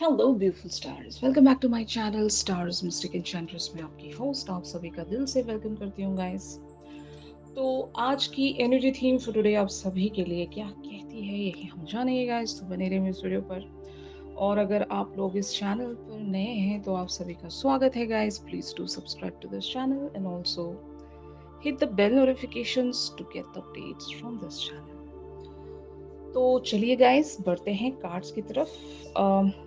Hello beautiful stars, welcome back to my channel stars mystic enchantress में आपकी host आप सभी का दिल से वेलकम करती हूँ गाइस। तो आज की एनर्जी थीम फॉर टुडे आप सभी के लिए क्या कहती है यही हम जानेंगे गाइस, तो बने रहिए इस वीडियो पर। और अगर आप लोग इस चैनल पर नए हैं तो आप सभी का स्वागत है guys. Please do subscribe to this channel and also hit the bell notifications to get the updates from this channel. तो चलिए गाइस बढ़ते हैं कार्ड्स की तरफ।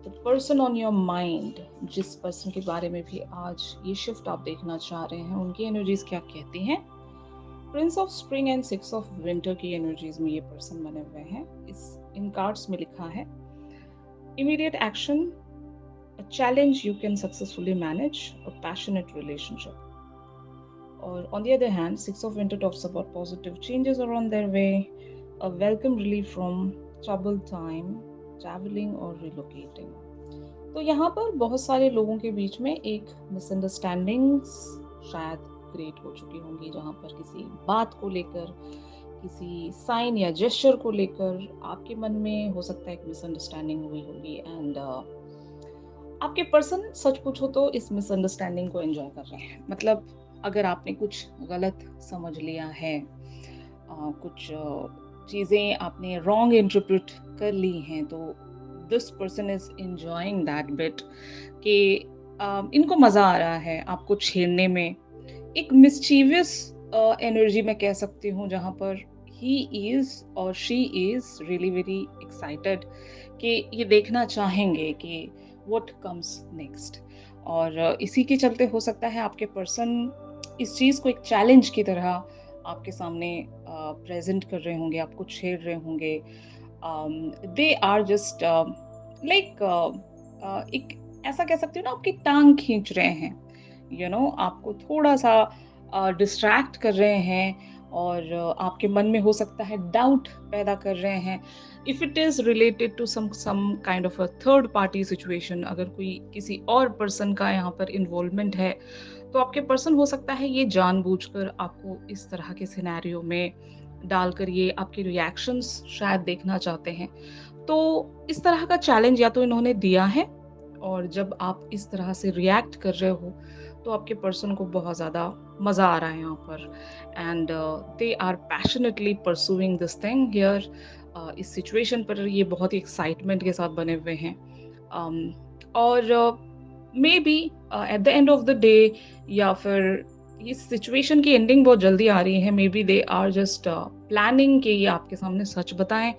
The person on your mind, जिस पर्सन के बारे में भी आज ये शिफ्ट आप देखना चाह रहे हैं, उनकी एनर्जीज क्या कहती हैं। Prince of spring and six of winter की एनर्जीज में ये पर्सन बने हुए हैं। इस इन कार्ड्स में लिखा है immediate action, a challenge you can successfully manage, a passionate relationship. और on the other hand, Six of Winter talks about positive changes are on their way, a welcome relief from troubled time, traveling or relocating. तो यहाँ पर बहुत सारे लोगों के बीच में एक मिसअंडरस्टैंडिंग्स शायद क्रिएट हो चुकी होंगी, जहाँ पर किसी बात को लेकर, किसी साइन या जेस्चर को लेकर आपके मन में हो सकता है एक मिसअंडरस्टैंडिंग हुई होगी। एंड आपके पर्सन सच पूछो तो इस मिसअंडरस्टैंडिंग को एंजॉय कर रहे हैं। मतलब अगर आपने कुछ गलत समझ लिया है, कुछ चीज़ें आपने रॉन्ग इंटरप्रेट कर ली हैं, तो this person is enjoying that bit कि इनको मज़ा आ रहा है आपको छेड़ने में। एक मिस्चीवियस एनर्जी मैं कह सकती हूँ, जहाँ पर ही इज और she is really very excited कि ये देखना चाहेंगे कि व्हाट कम्स नेक्स्ट। और इसी के चलते हो सकता है आपके पर्सन इस चीज़ को एक चैलेंज की तरह आपके सामने प्रेजेंट कर रहे होंगे, आपको छेड़ रहे होंगे। दे आर जस्ट लाइक एक ऐसा कह सकती हूँ ना, आपकी टांग खींच रहे हैं। आपको थोड़ा सा डिस्ट्रैक्ट कर रहे हैं और आपके मन में हो सकता है डाउट पैदा कर रहे हैं। If it is related to some kind of a third party situation, अगर कोई किसी और पर्सन का यहाँ पर इन्वॉल्वमेंट है, तो आपके पर्सन हो सकता है ये जानबूझकर आपको इस तरह के सिनेरियो में डालकर ये आपके रिएक्शंस शायद देखना चाहते हैं। तो इस तरह का चैलेंज या तो इन्होंने दिया है, और जब आप इस तरह से रिएक्ट कर रहे हो तो आपके पर्सन को बहुत ज़्यादा मज़ा आ रहा है यहाँ पर। And they are passionately pursuing this thing here. इस सिचुएशन पर ये बहुत ही एक्साइटमेंट के साथ बने हुए हैं। और may be at the end of the day, या फिर इस सिचुएशन की एंडिंग बहुत जल्दी आ रही है। Maybe they are just planning कि ये आपके सामने सच बताएं,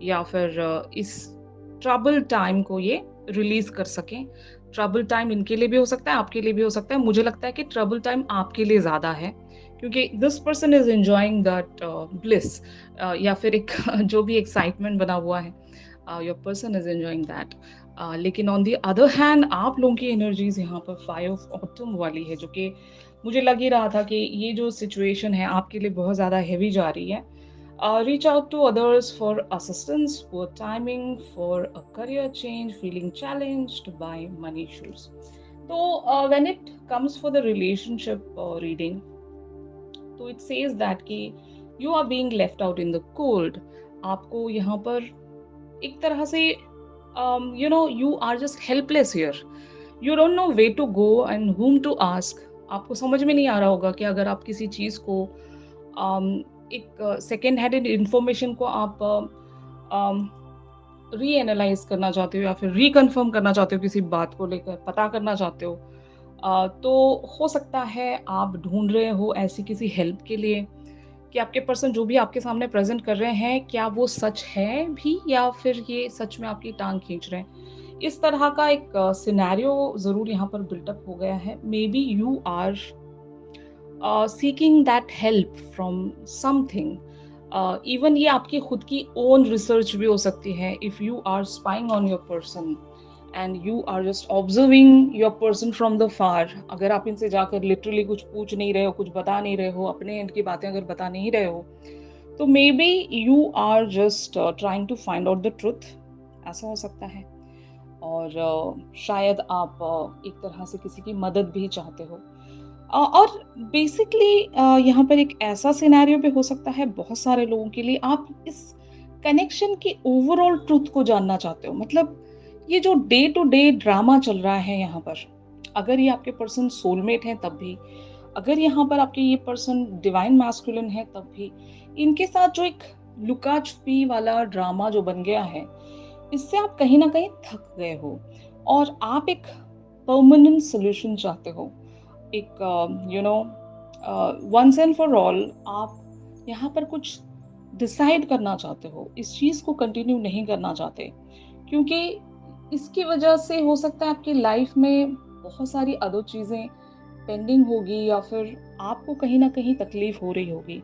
या फिर इस ट्रबल टाइम को ये रिलीज कर सकें। ट्रबल टाइम इनके लिए भी हो सकता है, आपके लिए भी हो सकता है। मुझे लगता है कि ट्रबल टाइम आपके लिए ज़्यादा है, क्योंकि this person is enjoying that bliss, या फिर एक जो भी एक्साइटमेंट बना हुआ है, your person is enjoying that. लेकिन ऑन दी अदर हैंड आप लोगों की एनर्जीज यहाँ पर फाइव ऑफ ऑटम वाली है, जो कि मुझे लग ही रहा था कि ये जो सिचुएशन है आपके लिए बहुत ज़्यादा हैवी जा रही है। Reach out to others for assistance, poor timing for a career change, feeling challenged by money issues. So, when it comes for the relationship reading, तो it says that कि you are being left out in the cold. आपको यहाँ पर एक तरह से you are just helpless here. You don't know where to go and whom to ask. आपको समझ में नहीं आ रहा होगा कि अगर आप किसी चीज़ को एक सेकेंड हैंड इंफॉर्मेशन को आप री एनालाइज करना चाहते हो, या फिर रिकन्फर्म करना चाहते हो, किसी बात को लेकर पता करना चाहते हो, तो हो सकता है आप ढूंढ रहे हो ऐसी किसी हेल्प के लिए कि आपके पर्सन जो भी आपके सामने प्रेजेंट कर रहे हैं, क्या वो सच है भी, या फिर ये सच में आपकी टांग खींच रहे हैं। इस तरह का एक सिनेरियो जरूर यहाँ पर बिल्टअप हो गया है। Maybe you are seeking that help from something. Even ये आपकी खुद की ओन रिसर्च भी हो सकती है। If you are spying on your person and you are just observing your person from the far, अगर आप इनसे जाकर लिटरली कुछ पूछ नहीं रहे हो, कुछ बता नहीं रहे हो, अपने एंड की बातें अगर बता नहीं रहे हो, तो maybe you are just trying to find out the truth. ऐसा हो सकता है। और शायद आप एक तरह से किसी की मदद भी चाहते हो। और बेसिकली यहाँ पर एक ऐसा सिनेरियो भी हो सकता है बहुत सारे लोगों के लिए, आप इस कनेक्शन की ओवरऑल ट्रुथ को जानना चाहते हो। मतलब ये जो डे टू डे ड्रामा चल रहा है यहाँ पर, अगर ये आपके पर्सन सोलमेट हैं तब भी, अगर यहाँ पर आपके ये पर्सन डिवाइन मैस्कुलिन है तब भी, इनके साथ जो एक लुका-छुपी वाला ड्रामा जो बन गया है, इससे आप कहीं न कहीं थक गए हो और आप एक परमानेंट सॉल्यूशन चाहते हो। एक वन्स एंड फॉर ऑल आप यहाँ पर कुछ डिसाइड करना चाहते हो, इस चीज़ को कंटिन्यू नहीं करना चाहते, क्योंकि इसकी वजह से हो सकता है आपकी लाइफ में बहुत सारी अदर चीज़ें पेंडिंग होगी या फिर आपको कहीं न कहीं तकलीफ हो रही होगी।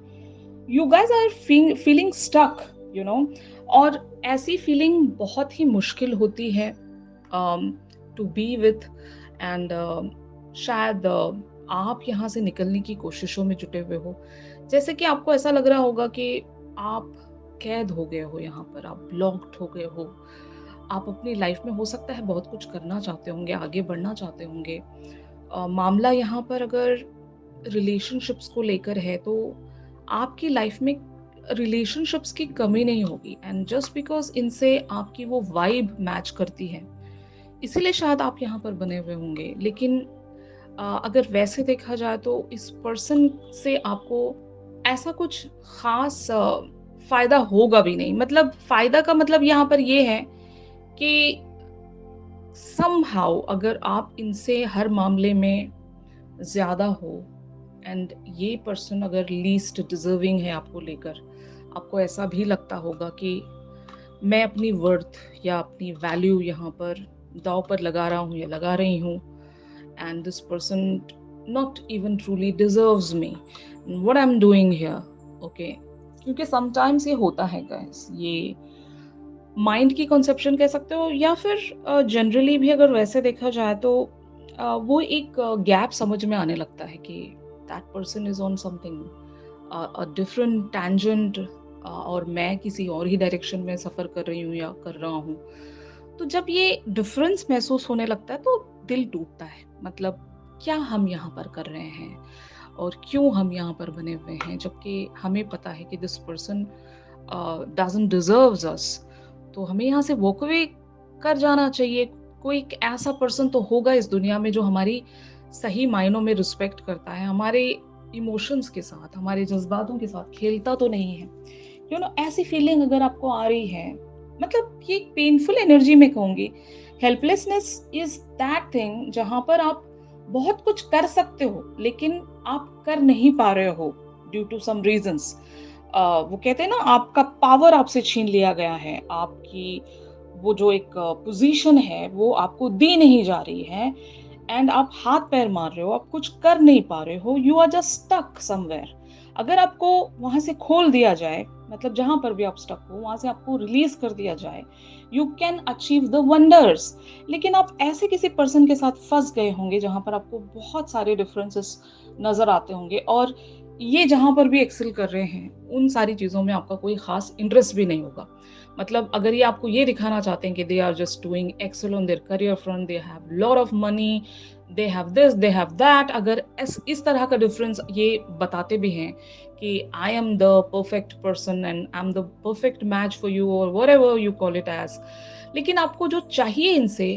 You guys are feeling stuck, you know, और ऐसी फीलिंग बहुत ही मुश्किल होती है टू बी विथ, एंड शायद आप यहाँ से निकलने की कोशिशों में जुटे हुए हो। जैसे कि आपको ऐसा लग रहा होगा कि आप कैद हो गए हो यहाँ पर, आप ब्लॉक्ड हो गए हो। आप अपनी लाइफ में हो सकता है बहुत कुछ करना चाहते होंगे, आगे बढ़ना चाहते होंगे। मामला यहाँ पर अगर रिलेशनशिप्स को लेकर है तो आपकी लाइफ में रिलेशनशिप्स की कमी नहीं होगी, एंड जस्ट बिकॉज़ इनसे आपकी वो वाइब मैच करती है, इसीलिए शायद आप यहाँ पर बने हुए होंगे। लेकिन अगर वैसे देखा जाए तो इस पर्सन से आपको ऐसा कुछ ख़ास फ़ायदा होगा भी नहीं। मतलब फ़ायदा का मतलब यहाँ पर ये है कि समहाउ अगर आप इनसे हर मामले में ज़्यादा हो, एंड ये पर्सन अगर लीस्ट डिज़र्विंग है आपको लेकर, आपको ऐसा भी लगता होगा कि मैं अपनी वर्थ या अपनी वैल्यू यहाँ पर दाँव पर लगा रहा हूँ या लगा रही हूँ, and this person not even truly deserves me what I'm doing here, okay? क्योंकि sometimes ये होता है guys, ये माइंड की कंसेप्शन कह सकते हो या फिर जनरली भी अगर वैसे देखा जाए तो वो एक गैप समझ में आने लगता है कि that person is on something a different tangent, और मैं किसी और ही डायरेक्शन में सफ़र कर रही हूँ या कर रहा हूँ। तो जब ये डिफरेंस महसूस होने लगता है तो दिल टूटता है। मतलब क्या हम यहाँ पर कर रहे हैं और क्यों हम यहाँ पर बने हुए हैं, जबकि हमें पता है कि दिस पर्सन डजंट डिजर्व्स अस। तो हमें यहाँ से वॉक अवे कर जाना चाहिए। कोई एक ऐसा पर्सन तो होगा इस दुनिया में जो हमारी सही मायनों में रिस्पेक्ट करता है, हमारे इमोशंस के साथ, हमारे जज़्बातों के साथ खेलता तो नहीं है। ऐसी फीलिंग अगर आपको आ रही है, मतलब ये एक पेनफुल एनर्जी मैं कहूँगी। हेल्पलेसनेस इज़ दैट थिंग जहाँ पर आप बहुत कुछ कर सकते हो, लेकिन आप कर नहीं पा रहे हो ड्यू टू सम रीज़न्स। वो कहते हैं ना, आपका पावर आपसे छीन लिया गया है, आपकी वो जो एक पोज़ीशन है वो आपको दी नहीं जा रही है, एंड आप हाथ-पैर मार रहे हो, आप कुछ कर नहीं पा रहे हो, you are just stuck somewhere. अगर आपको वहाँ से खोल दिया जाए, मतलब जहाँ पर भी आप स्टक हो, वहाँ से आपको रिलीज़ कर दिया जाए, you can achieve the wonders. लेकिन आप ऐसे किसी पर्सन के साथ फँस गए होंगे, जहाँ पर आपको बहुत सारे डिफरेंसेस नज़र आते होंगे, और ये जहाँ पर भी एक्सेल कर रहे हैं, उन सारी चीज़ों में आपका कोई ख़ास इंटरेस्ट भी नहीं होगा। मतलब अगर ये आपको ये दिखाना चाहते हैं कि they are just doing excel on their career front, they have lot of money, they have this, they have that, अगर इस तरह का डिफरेंस ये बताते भी हैं कि I am the perfect person and I am the perfect match for you, और whatever you call it as, लेकिन आपको जो चाहिए इनसे,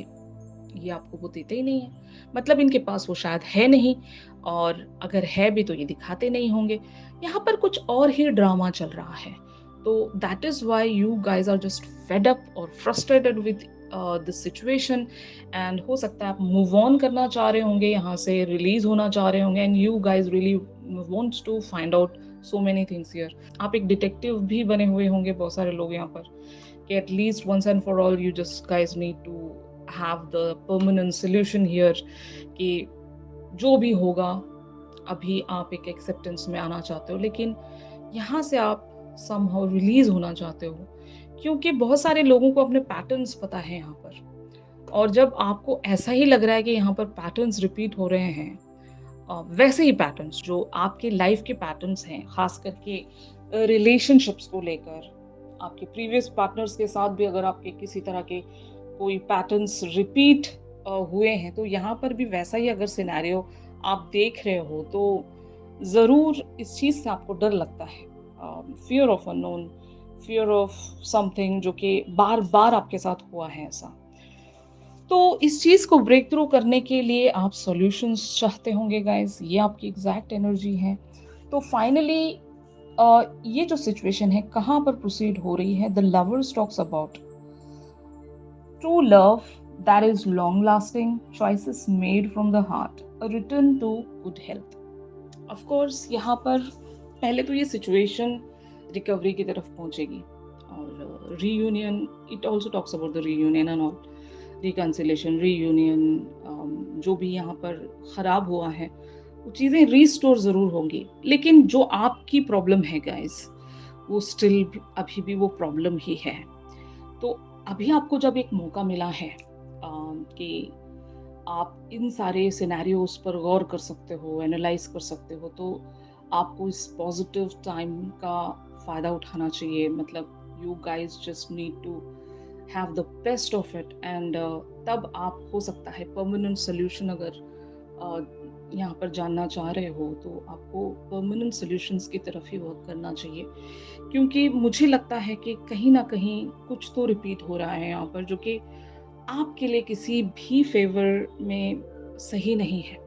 ये आपको वो देते ही नहीं है। मतलब इनके पास वो शायद है नहीं, और अगर है भी तो ये दिखाते नहीं होंगे। यहाँ पर कुछ और ही ड्रामा चल रहा है। तो that is why you guys are just fed up और frustrated with this situation, and हो सकता है आप मूव ऑन करना चाह रहे होंगे, यहाँ से रिलीज़ होना चाह रहे होंगे, and you guys really wants to find out so many things here. आप एक डिटेक्टिव भी बने हुए होंगे, बहुत सारे लोग यहाँ पर, कि at least once and for all you just guys need to have the permanent solution here, कि जो भी होगा, अभी आप एक एक्सेप्टेंस में आना चाहते हो, लेकिन यहाँ से आप समहाउ रिलीज़ होना चाहते हो, क्योंकि बहुत सारे लोगों को अपने पैटर्न्स पता है यहाँ पर। और जब आपको ऐसा ही लग रहा है कि यहाँ पर पैटर्न्स रिपीट हो रहे हैं, वैसे ही पैटर्न्स जो आपके लाइफ के पैटर्न्स हैं, ख़ास करके रिलेशनशिप्स को लेकर, आपके प्रीवियस पार्टनर्स के साथ भी अगर आपके किसी तरह के कोई पैटर्न्स रिपीट हुए हैं, तो यहाँ पर भी वैसा ही अगर सिनेरियो आप देख रहे हो, तो ज़रूर इस चीज़ से आपको डर लगता है। Fear of unknown, fear of something जो कि बार-बार आपके साथ हुआ है ऐसा। तो इस चीज़ को ब्रेक थ्रू करने के लिए आप सॉल्यूशंस चाहते होंगे गाइस, ये आपकी एग्जैक्ट एनर्जी है। तो फाइनली ये जो सिचुएशन है कहाँ पर प्रोसीड हो रही है, the lovers talks about true love that is long lasting, choices made from the heart, a return to good health. Of course यहाँ पर पहले तो ये सिचुएशन रिकवरी की तरफ पहुंचेगी, और reunion, it also talks about the reunion and all, reconciliation, reunion, जो भी यहाँ पर खराब हुआ है वो चीज़ें रीस्टोर ज़रूर होंगी। लेकिन जो आपकी प्रॉब्लम है गाइस, वो स्टिल अभी भी वो प्रॉब्लम ही है। तो अभी आपको जब एक मौका मिला है कि आप इन सारे सिनेरियोस पर गौर कर सकते हो, एनालाइज कर सकते हो, तो आपको इस पॉजिटिव टाइम का फ़ायदा उठाना चाहिए। मतलब you guys just need to have the best of it, and तब आप हो सकता है परमानेंट सोल्यूशन, अगर यहाँ पर जानना चाह रहे हो तो आपको परमानेंट सॉल्यूशंस की तरफ ही वर्क करना चाहिए। क्योंकि मुझे लगता है कि कहीं ना कहीं कुछ तो रिपीट हो रहा है यहाँ पर, जो कि आपके लिए किसी भी फेवर में सही नहीं है।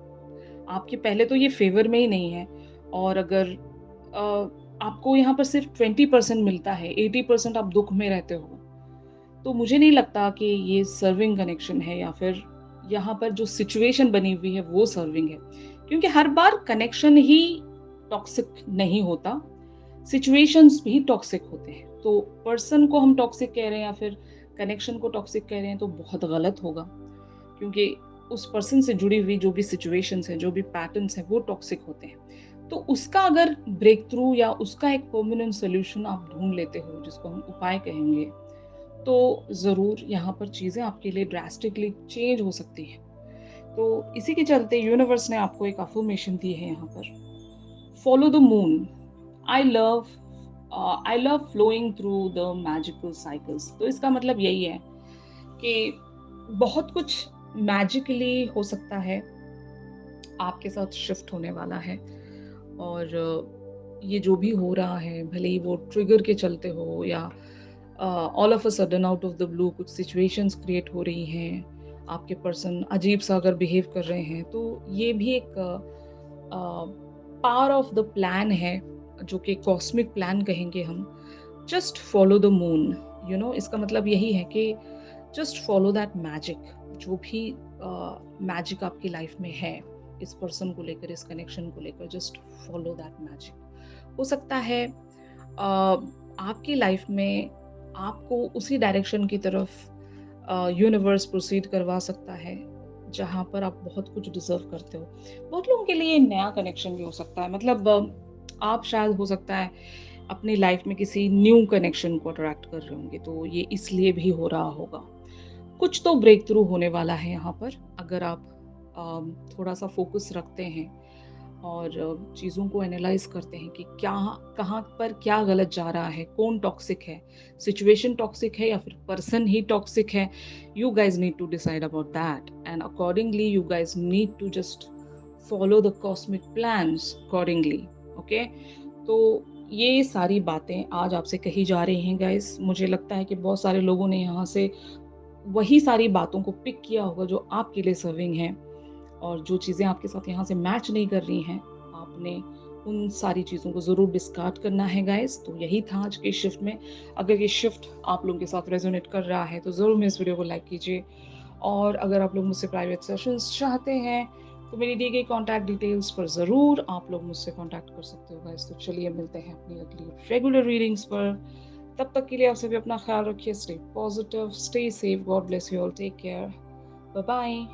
आपके पहले तो ये फेवर में ही नहीं है, और अगर आपको यहाँ पर सिर्फ 20% मिलता है, 80% आप दुख में रहते हो, तो मुझे नहीं लगता कि ये सर्विंग कनेक्शन है, या फिर यहाँ पर जो सिचुएशन बनी हुई है वो सर्विंग है। क्योंकि हर बार कनेक्शन ही टॉक्सिक नहीं होता, सिचुएशंस भी टॉक्सिक होते हैं। तो पर्सन को हम टॉक्सिक कह रहे हैं या फिर कनेक्शन को टॉक्सिक कह रहे हैं तो बहुत गलत होगा, क्योंकि उस पर्सन से जुड़ी हुई जो भी सिचुएशंस हैं, जो भी पैटर्न्स हैं, वो टॉक्सिक होते हैं। तो उसका अगर ब्रेक थ्रू या उसका एक परमानेंट सोल्यूशन आप ढूंढ लेते हो, जिसको हम उपाय कहेंगे, तो ज़रूर यहाँ पर चीज़ें आपके लिए ड्रास्टिकली चेंज हो सकती हैं। तो इसी के चलते यूनिवर्स ने आपको एक अफर्मेशन दी है यहाँ पर, follow the moon, I love I love flowing through the magical cycles. तो इसका मतलब यही है कि बहुत कुछ मैजिकली हो सकता है आपके साथ शिफ्ट होने वाला है, और ये जो भी हो रहा है, भले ही वो ट्रिगर के चलते हो या all of a sudden out of the blue कुछ सिचुएशंस क्रिएट हो रही हैं, आपके पर्सन अजीब सा अगर बिहेव कर रहे हैं, तो ये भी एक पावर ऑफ द प्लान है, जो कि कॉस्मिक प्लान कहेंगे हम। Just follow the moon, you know, इसका मतलब यही है कि जस्ट फॉलो दैट मैजिक, जो भी मैजिक आपकी लाइफ में है, इस पर्सन को लेकर, इस कनेक्शन को लेकर, जस्ट फॉलो दैट मैजिक। हो सकता है आपकी लाइफ में आपको उसी डायरेक्शन की तरफ यूनिवर्स प्रोसीड करवा सकता है जहाँ पर आप बहुत कुछ डिजर्व करते हो। बहुत लोगों के लिए नया कनेक्शन भी हो सकता है, मतलब आप शायद हो सकता है अपनी लाइफ में किसी न्यू कनेक्शन को अट्रैक्ट कर रहे होंगे, तो ये इसलिए भी हो रहा होगा। कुछ तो ब्रेक थ्रू होने वाला है यहाँ पर, अगर आप थोड़ा सा फोकस रखते हैं और चीज़ों को एनालाइज करते हैं कि क्या, कहाँ पर क्या गलत जा रहा है, कौन टॉक्सिक है, सिचुएशन टॉक्सिक है या फिर पर्सन ही टॉक्सिक है। You guys need to decide about that, and accordingly you guys need to just follow the cosmic plans accordingly. Okay, तो ये सारी बातें आज आपसे कही जा रही हैं गाइस। मुझे लगता है कि बहुत सारे लोगों ने यहाँ से वही सारी बातों को पिक किया होगा जो आपके लिए सर्विंग है, और जो चीज़ें आपके साथ यहाँ से मैच नहीं कर रही हैं, आपने उन सारी चीज़ों को ज़रूर डिस्कार्ड करना है गाइस। तो यही था आज के शिफ्ट में। अगर ये शिफ्ट आप लोगों के साथ रेजोनेट कर रहा है तो ज़रूर मेरे इस वीडियो को लाइक कीजिए, और अगर आप लोग मुझसे प्राइवेट सेशंस चाहते हैं तो मेरी दी गई कॉन्टैक्ट डिटेल्स पर ज़रूर आप लोग मुझसे कॉन्टैक्ट कर सकते हो गाइस। तो चलिए मिलते हैं अपनी अगली रेगुलर रीडिंग्स पर। तब तक के लिए आप सभी अपना ख्याल रखिए, stay positive, stay safe, God bless you all, take care, bye bye.